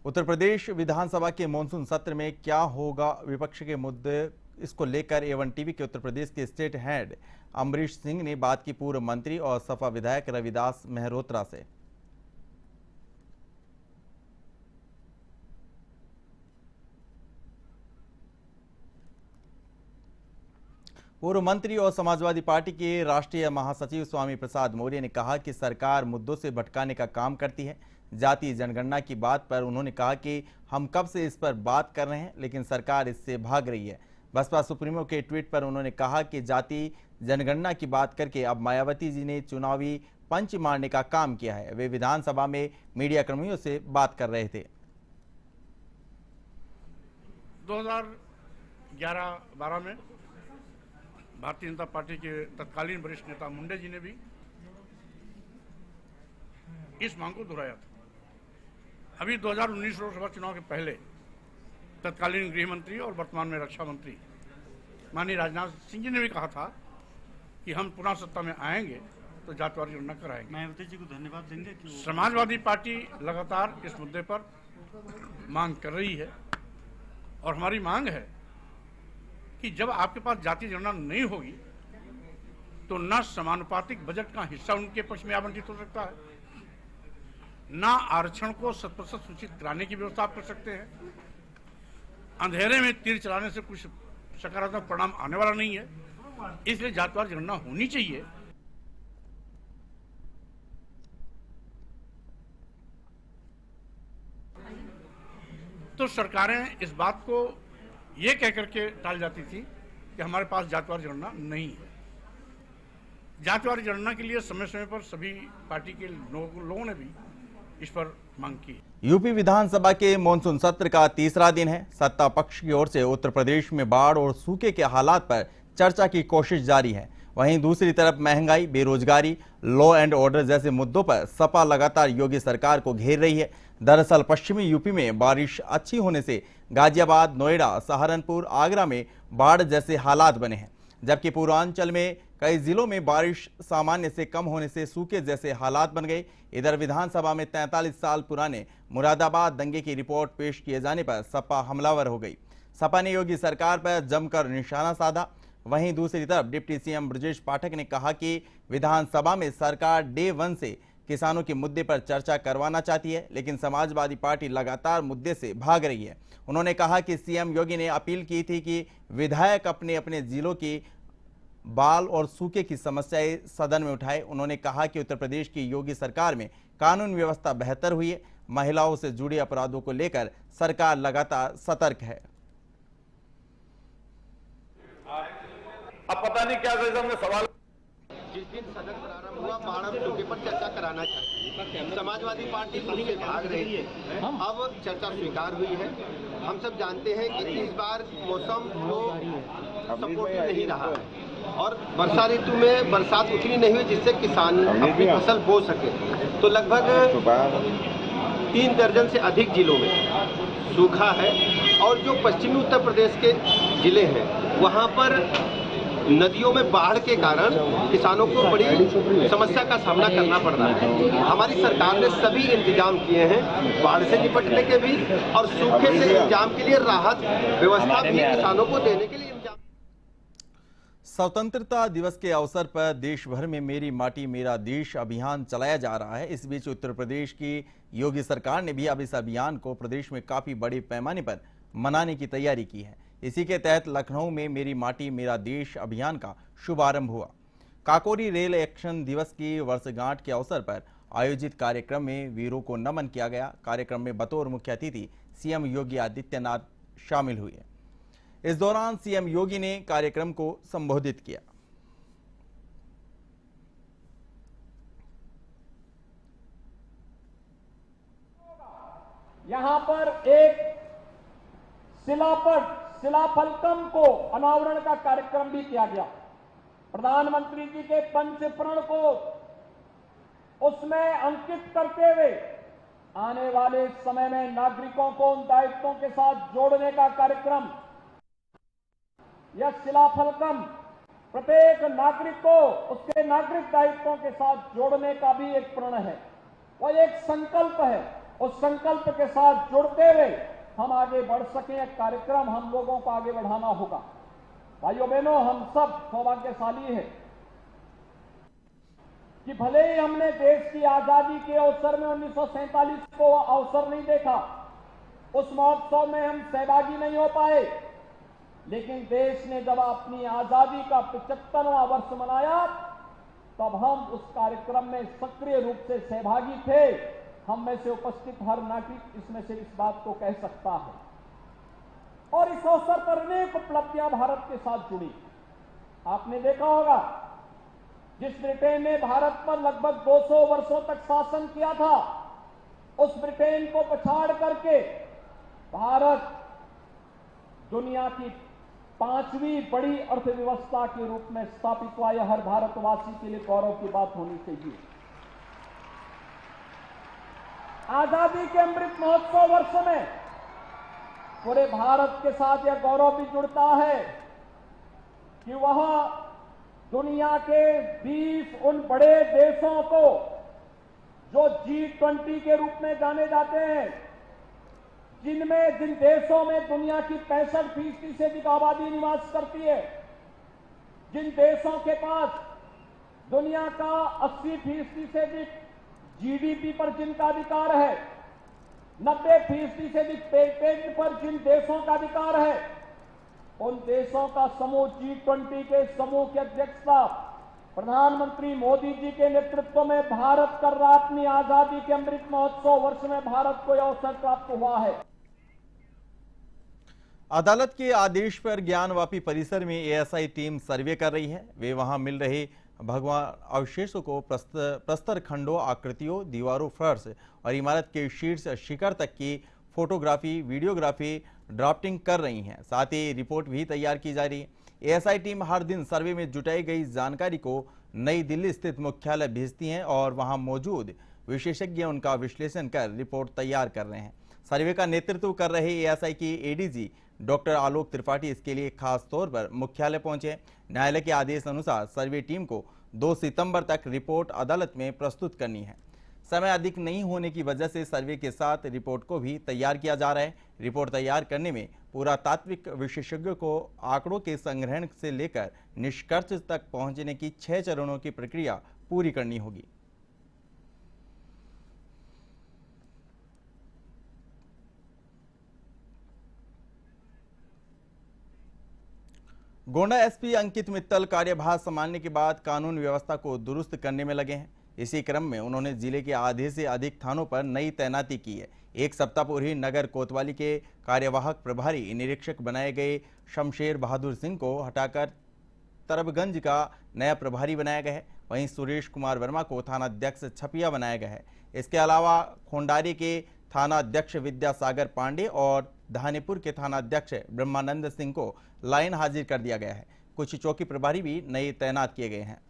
उत्तर प्रदेश विधानसभा के मॉनसून सत्र में क्या होगा विपक्ष के मुद्दे, इसको लेकर एवन टीवी के उत्तर प्रदेश के स्टेट हेड अम्बरीश सिंह ने बात की पूर्व मंत्री और सपा विधायक रविदास मेहरोत्रा से। पूर्व मंत्री और समाजवादी पार्टी के राष्ट्रीय महासचिव स्वामी प्रसाद मौर्य ने कहा कि सरकार मुद्दों से भटकाने का काम करती है। जातीय जनगणना की बात पर उन्होंने कहा कि हम कब से इस पर बात कर रहे हैं, लेकिन सरकार इससे भाग रही है। बसपा सुप्रीमो के ट्वीट पर उन्होंने कहा कि जातीय जनगणना की बात करके अब मायावती जी ने चुनावी पंच मारने का काम किया है। वे विधानसभा में मीडिया कर्मियों से बात कर रहे थे। 2011-12 में भारतीय जनता पार्टी के तत्कालीन वरिष्ठ नेता मुंडे जी ने भी इस मांग को दोहराया था। अभी 2019 लोकसभा चुनाव के पहले तत्कालीन गृह मंत्री और वर्तमान में रक्षा मंत्री माननीय राजनाथ सिंह जी ने भी कहा था कि हम पुनः सत्ता में आएंगे तो जातिवार गणना कराएंगे। मायावती जी को धन्यवाद देंगे कि समाजवादी पार्टी लगातार इस मुद्दे पर मांग कर रही है और हमारी मांग है कि जब आपके पास जातीय जनगणना नहीं होगी तो न समानुपातिक बजट का हिस्सा उनके पक्ष में आवंटित हो सकता है, न आरक्षण को 100% सूचित कराने की व्यवस्था आप कर सकते हैं। अंधेरे में तीर चलाने से कुछ सकारात्मक परिणाम आने वाला नहीं है, इसलिए जातिवार जनगणना होनी चाहिए। तो सरकारें इस बात को ये कह करके टाल जाती थी कि हमारे पास जातिवार जनगणना नहीं है। जातिवार जनगणना के लिए समय समय पर सभी पार्टी के लोगों ने भी इस पर मांग की। यूपी विधानसभा के मॉनसून सत्र का तीसरा दिन है। सत्ता पक्ष की ओर से उत्तर प्रदेश में बाढ़ और सूखे के हालात पर चर्चा की कोशिश जारी है। वहीं दूसरी तरफ महंगाई, बेरोजगारी, लॉ एंड ऑर्डर जैसे मुद्दों पर सपा लगातार योगी सरकार को घेर रही है। दरअसल पश्चिमी यूपी में बारिश अच्छी होने से गाजियाबाद, नोएडा, सहारनपुर, आगरा में बाढ़ जैसे हालात बने हैं, जबकि पूर्वांचल में कई जिलों में बारिश सामान्य से कम होने से सूखे जैसे हालात बन गए। इधर विधानसभा में 43 साल पुराने मुरादाबाद दंगे की रिपोर्ट पेश किए जाने पर सपा हमलावर हो गई। सपा ने योगी सरकार पर जमकर निशाना साधा। वहीं दूसरी तरफ डिप्टी सीएम ब्रजेश पाठक ने कहा कि विधानसभा में सरकार डे 1 से किसानों के मुद्दे पर चर्चा करवाना चाहती है, लेकिन समाजवादी पार्टी लगातार मुद्दे से भाग रही है। उन्होंने कहा कि सीएम योगी ने अपील की थी कि विधायक अपने अपने जिलों की बाल और सूखे की समस्याएं सदन में उठाए। उन्होंने कहा कि उत्तर प्रदेश की योगी सरकार में कानून व्यवस्था बेहतर हुई है। महिलाओं से जुड़े अपराधों को लेकर सरकार लगातार सतर्क है। अब पता नहीं क्या हमने सवाल। जिस दिन सदन प्रारंभ हुआ बाढ़ और सूखे पर चर्चा कराना चाहिए, समाजवादी पार्टी उससे भाग रही है। अब चर्चा स्वीकार हुई है। हम सब जानते हैं कि इस बार मौसम तो सपोर्टिव नहीं रहा है और वर्षा ऋतु में बरसात उतनी नहीं हुई जिससे किसान अपनी फसल बो सके। तो लगभग 3 दर्जन से अधिक जिलों में सूखा है और जो पश्चिमी उत्तर प्रदेश के जिले हैं वहाँ पर नदियों में बाढ़ के कारण किसानों को बड़ी समस्या का सामना करना पड़ रहा है। हमारी सरकार ने सभी इंतजाम किए हैं बाढ़ से निपटने के भी और सूखे से इंतजाम के लिए राहत व्यवस्था भी किसानों को देने के लिए इंतजाम। स्वतंत्रता दिवस के अवसर पर देश भर में मेरी माटी मेरा देश अभियान चलाया जा रहा है। इस बीच उत्तर प्रदेश की योगी सरकार ने भी अब इस अभियान को प्रदेश में काफी बड़े पैमाने पर मनाने की तैयारी की है। इसी के तहत लखनऊ में मेरी माटी मेरा देश अभियान का शुभारंभ हुआ। काकोरी रेल एक्शन दिवस की वर्षगांठ के अवसर पर आयोजित कार्यक्रम में वीरों को नमन किया गया। कार्यक्रम में बतौर मुख्य अतिथि सीएम योगी आदित्यनाथ शामिल हुए। इस दौरान सीएम योगी ने कार्यक्रम को संबोधित किया। यहां पर एक शिलाफलकम को अनावरण का कार्यक्रम भी किया गया। प्रधानमंत्री जी के पंचप्रण को उसमें अंकित करते हुए आने वाले समय में नागरिकों को उन दायित्वों के साथ जोड़ने का कार्यक्रम, यह शिलाफलकम प्रत्येक नागरिक को उसके नागरिक दायित्वों के साथ जोड़ने का भी एक प्रण है, वह एक संकल्प है उस संकल्प के साथ जुड़ते हुए हम आगे बढ़ सकें। एक कार्यक्रम हम लोगों को आगे बढ़ाना होगा। भाइयों बहनों, हम सब सौभाग्यशाली हैं कि भले ही हमने देश की आजादी के अवसर में 1947 को अवसर नहीं देखा, उस महोत्सव में हम सहभागी नहीं हो पाए, लेकिन देश ने जब अपनी आजादी का 75वां वर्ष मनाया तब हम उस कार्यक्रम में सक्रिय रूप से सहभागी थे। हम में से उपस्थित हर नागरिक इसमें से इस बात को कह सकता है। और इस अवसर पर अनेक उपलब्धियां भारत के साथ जुड़ी। आपने देखा होगा, जिस ब्रिटेन ने भारत पर लगभग 200 वर्षों तक शासन किया था, उस ब्रिटेन को पछाड़ करके भारत दुनिया की 5वीं बड़ी अर्थव्यवस्था के रूप में स्थापित हुआ। यह हर भारतवासी के लिए गौरव की बात होनी चाहिए। आजादी के अमृत महोत्सव वर्ष में पूरे भारत के साथ यह गौरव भी जुड़ता है कि वह दुनिया के 20 उन बड़े देशों को जो G20 के रूप में जाने जाते हैं, जिन देशों में दुनिया की 65% से अधिक आबादी निवास करती है, जिन देशों के पास दुनिया का 80% से अधिक GDP पर जिनका अधिकार है, 90% से अधिक पेटेंट पर जिन देशों का अधिकार है, उन देशों का समूह G20 के समूह की अध्यक्षता प्रधानमंत्री मोदी जी के नेतृत्व में भारत कर रहा। अपनी आजादी के अमृत महोत्सव वर्ष में भारत को यह अवसर प्राप्त हुआ है। अदालत के आदेश पर ज्ञानवापी परिसर में एएसआई टीम सर्वे कर रही है। वे वहां मिल रहे भगवान अवशेषों को प्रस्तर खंडों, आकृतियों, दीवारों, फर्श और इमारत के शीर्ष शिखर तक की फोटोग्राफी, वीडियोग्राफी, ड्राफ्टिंग कर रही हैं। साथ ही रिपोर्ट भी तैयार की जा रही है। एएसआई टीम हर दिन सर्वे में जुटाई गई जानकारी को नई दिल्ली स्थित मुख्यालय भेजती हैं और वहां मौजूद विशेषज्ञ उनका विश्लेषण कर रिपोर्ट तैयार कर रहे हैं। सर्वे का नेतृत्व कर रहे एएसआई की एडीजी डॉक्टर आलोक त्रिपाठी इसके लिए खास तौर पर मुख्यालय पहुंचे। न्यायालय के आदेश अनुसार सर्वे टीम को 2 सितंबर तक रिपोर्ट अदालत में प्रस्तुत करनी है। समय अधिक नहीं होने की वजह से सर्वे के साथ रिपोर्ट को भी तैयार किया जा रहा है। रिपोर्ट तैयार करने में पुरातात्विक विशेषज्ञों को आंकड़ों के संग्रहण से लेकर निष्कर्ष तक पहुंचने की 6 चरणों की प्रक्रिया पूरी करनी होगी। गोंडा एसपी अंकित मित्तल कार्यभार संभालने के बाद कानून व्यवस्था को दुरुस्त करने में लगे हैं। इसी क्रम में उन्होंने जिले के आधे से अधिक थानों पर नई तैनाती की है। एक सप्ताह पूर्व ही नगर कोतवाली के कार्यवाहक प्रभारी निरीक्षक बनाए गए शमशेर बहादुर सिंह को हटाकर तरबगंज का नया प्रभारी बनाया गया है। वहीं सुरेश कुमार वर्मा को थानाध्यक्ष छपिया बनाया गया है। इसके अलावा खोंडारी के थानाध्यक्ष विद्यासागर पांडे और धानेपुर के थानाध्यक्ष ब्रह्मानंद सिंह को लाइन हाजिर कर दिया गया है। कुछ चौकी प्रभारी भी नए तैनात किए गए हैं।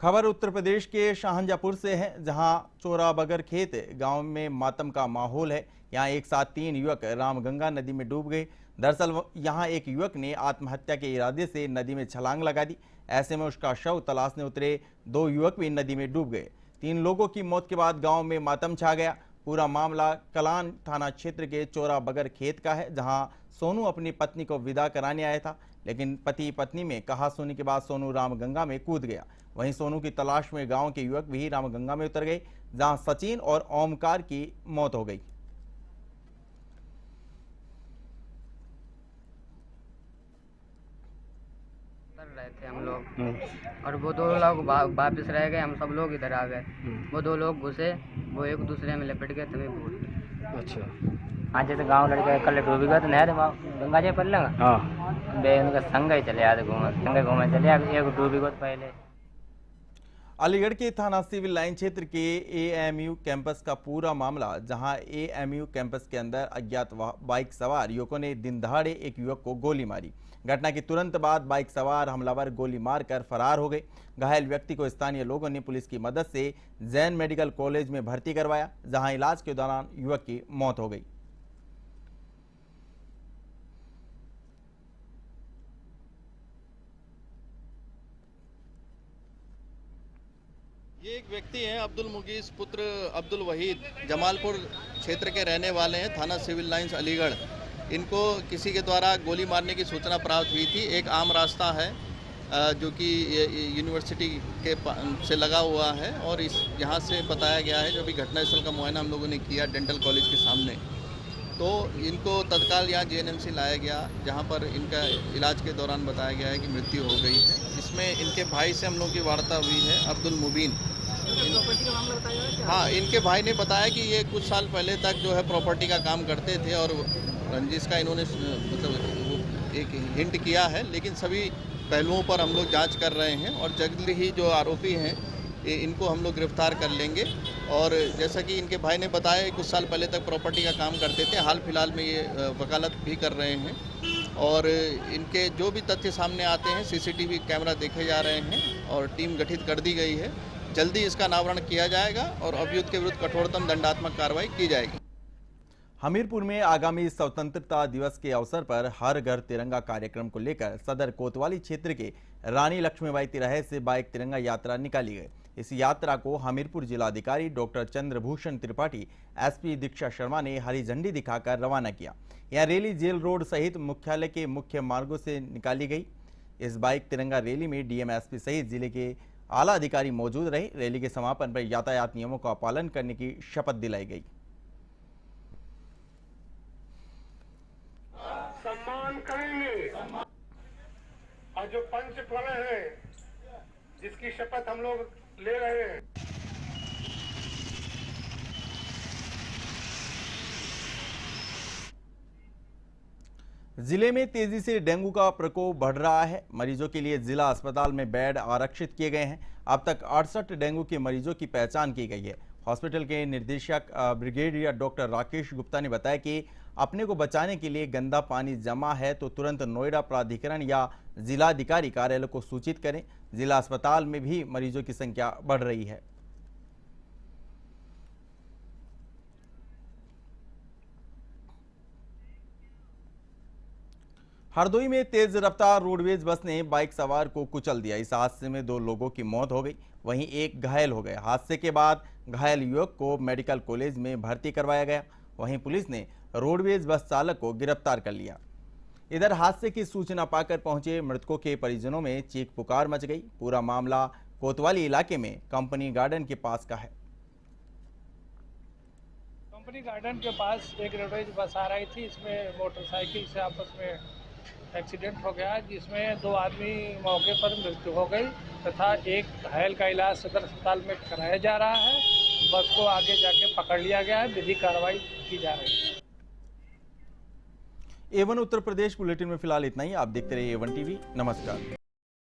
खबर उत्तर प्रदेश के शाहजहांपुर से है, जहां चोराबगर खेत गांव में मातम का माहौल है। यहां एक साथ 3 युवक रामगंगा नदी में डूब गए। दरअसल यहां एक युवक ने आत्महत्या के इरादे से नदी में छलांग लगा दी। ऐसे में उसका शव तलाशने उतरे 2 युवक भी नदी में डूब गए। 3 लोगों की मौत के बाद गांव में मातम छा गया। पूरा मामला कलान थाना क्षेत्र के चोराबगर खेत का है, जहां सोनू अपनी पत्नी को विदा कराने आया था, लेकिन पति पत्नी में कहासुनी के बाद सोनू रामगंगा में कूद गया। वहीं सोनू की तलाश में गांव के युवक भी रामगंगा में उतर गए, जहां सचिन और ओमकार की मौत हो गई। रहे थे हम लोग और वो 2 लोग वापस रह गए। हम सब लोग इधर आ गए। वो 2 लोग घुसे, वो एक दूसरे में लिपट गए तभी भूल। अच्छा, आज तो गांव लड़के कल डूबी गए तो नहर गंगा जी पर लगा। हाँ, बे उनका संग ही चले आते घूमे चले एक डूबी गए पहले। अलीगढ़ के थाना सिविल लाइन क्षेत्र के एएमयू कैंपस का पूरा मामला, जहां एएमयू कैंपस के अंदर अज्ञात बाइक सवार युवकों ने दिन दहाड़े एक युवक को गोली मारी। घटना के तुरंत बाद बाइक सवार हमलावर गोली मारकर फरार हो गए। घायल व्यक्ति को स्थानीय लोगों ने पुलिस की मदद से जैन मेडिकल कॉलेज में भर्ती करवाया, जहां इलाज के दौरान युवक की मौत हो गई। ये एक व्यक्ति हैं अब्दुल मुगीस पुत्र अब्दुल वहीद, जमालपुर क्षेत्र के रहने वाले हैं, थाना सिविल लाइंस अलीगढ़। इनको किसी के द्वारा गोली मारने की सूचना प्राप्त हुई थी। एक आम रास्ता है जो कि यूनिवर्सिटी के से लगा हुआ है और इस यहाँ से बताया गया है, जब भी घटनास्थल का मुआयना हम लोगों ने किया डेंटल कॉलेज के सामने, तो इनको तत्काल यहाँ जेएनएमसी लाया गया, जहाँ पर इनका इलाज के दौरान बताया गया है कि मृत्यु हो गई है। इसमें इनके भाई से हम लोगों की वार्ता हुई है, अब्दुल मुबीन। हाँ, इनके भाई ने बताया कि ये कुछ साल पहले तक जो है प्रॉपर्टी का काम करते थे और रंजिश का इन्होंने मतलब एक हिंट किया है, लेकिन सभी पहलुओं पर हम लोग जांच कर रहे हैं और जल्द ही जो आरोपी हैं इनको हम लोग गिरफ्तार कर लेंगे। और जैसा कि इनके भाई ने बताया कुछ साल पहले तक प्रॉपर्टी का काम करते थे, हाल फिलहाल में ये वकालत भी कर रहे हैं और इनके जो भी तथ्य सामने आते हैं सीसीटीवी कैमरा देखे जा रहे हैं और टीम गठित कर दी गई है। जल्दी इसका अनावरण किया जाएगा और अभियुक्त के विरुद्ध कठोरतम दंडात्मक कार्रवाई की जाएगी। हमीरपुर में आगामी स्वतंत्रता दिवस के अवसर पर हर घर तिरंगा कार्यक्रम को लेकर सदर कोतवाली क्षेत्र के रानी लक्ष्मीबाई तिराहे से बाइक तिरंगा यात्रा निकाली गई। इस यात्रा को हमीरपुर जिलाधिकारी डॉक्टर चंद्रभूषण त्रिपाठी, एसपी दीक्षा शर्मा ने हरी झंडी दिखाकर रवाना किया। यह रैली जेल रोड सहित मुख्यालय के मुख्य मार्गों से निकाली गई। इस बाइक तिरंगा रैली में डीएम, एसपी सहित जिले के आला अधिकारी मौजूद रहे। रैली के समापन पर यातायात नियमों का पालन करने की शपथ दिलाई गई। सम्मान करेंगे और जो पंच प्रणय है जिसकी शपथ हम लोग ले रहे हैं, जिले में तेजी से डेंगू का प्रकोप बढ़ रहा है। मरीजों के लिए जिला अस्पताल में बेड आरक्षित किए गए हैं। अब तक 68 डेंगू के मरीजों की पहचान की गई है। हॉस्पिटल के निदेशक ब्रिगेडियर डॉक्टर राकेश गुप्ता ने बताया कि अपने को बचाने के लिए गंदा पानी जमा है तो तुरंत नोएडा प्राधिकरण या जिलाधिकारी कार्यालय को सूचित करें। जिला अस्पताल में भी मरीजों की संख्या बढ़ रही है। हरदोई में तेज रफ्तार रोडवेज बस ने बाइक सवार को कुचल दिया। इस हादसे में 2 लोगों की मौत हो गई, वहीं एक घायल हो गया। हादसे के बाद घायल युवक को मेडिकल कॉलेज में भर्ती करवाया गया। वहीं पुलिस ने रोडवेज बस चालक को गिरफ्तार कर लिया। इधर हादसे की सूचना पाकर पहुंचे मृतकों के परिजनों में चीख पुकार मच गई। पूरा मामला कोतवाली इलाके में कंपनी गार्डन के पास का है। कंपनी गार्डन के पास एक रोडवेज बस आ रही थी, इसमें मोटरसाइकिल से आपस में एक्सीडेंट हो गया, जिसमें 2 आदमी मौके पर मृत्यु हो गई तथा एक घायल का इलाज सदर अस्पताल में कराया जा रहा है। बस को आगे जाके पकड़ लिया गया है, विधिक कार्रवाई की जा रही है। A1 उत्तर प्रदेश बुलेटिन में फिलहाल इतना ही। आप देखते रहिए A1 टीवी। नमस्कार।